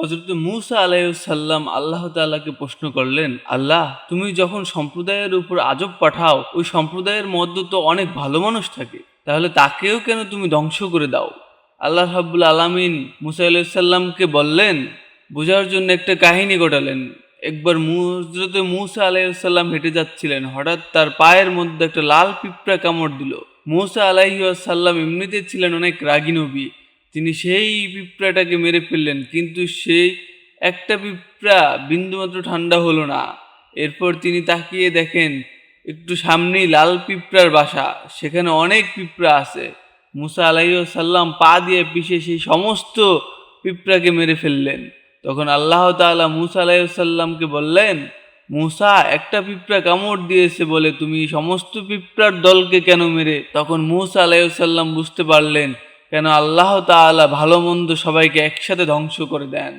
হযরত মূসা আলাইহিস সালাম আল্লাহ তাআলাকে প্রশ্ন করলেন, আল্লাহ, তুমি যখন সম্প্রদায়ের উপর আযাব পাঠাও, ওই সম্প্রদায়ের মধ্যে তো অনেক ভালো মানুষ থাকে, তাহলে তাকেও কেন তুমি ধ্বংস করে দাও? আল্লাহ রাব্বুল আলামিন মূসা আলাইহিস সালামকে বললেন, বোঝার জন্য একটা কাহিনী ঘটালেন। একবার হযরত মূসা আলাইহিস সালাম হেঁটে যাচ্ছিলেন, হঠাৎ তার পায়ের মধ্যে একটা লাল পিঁপড়া কামড় দিল। মূসা আলাইহিস সালাম এমনিতে ছিলেন অনেক রাগী নবী, তিনি সেই পিঁপড়াটাকে মেরে ফেললেন, কিন্তু সেই একটা পিঁপড়া বিন্দুমাত্র ঠান্ডা হলো না। এরপর তিনি তাকিয়ে দেখেন একটু সামনেই লাল পিঁপড়ার বাসা, সেখানে অনেক পিঁপড়া আছে। মূসা আলাইহিস সালাম পা দিয়ে পিষে সেই সমস্ত পিঁপড়াকে মেরে ফেললেন। তখন আল্লাহ তাআলা মূসা আলাইহিস সালামকে বললেন, মূসা, একটা পিঁপড়া কামড় দিয়েছে বলে তুমি সমস্ত পিঁপড়ার দলকে কেন মেরে? তখন মূসা আলাইহিস সালাম বুঝতে পারলেন কেন আল্লাহ তাআলা ভালো মন্দ সবাইকে একসাথে ধ্বংস করে দেন।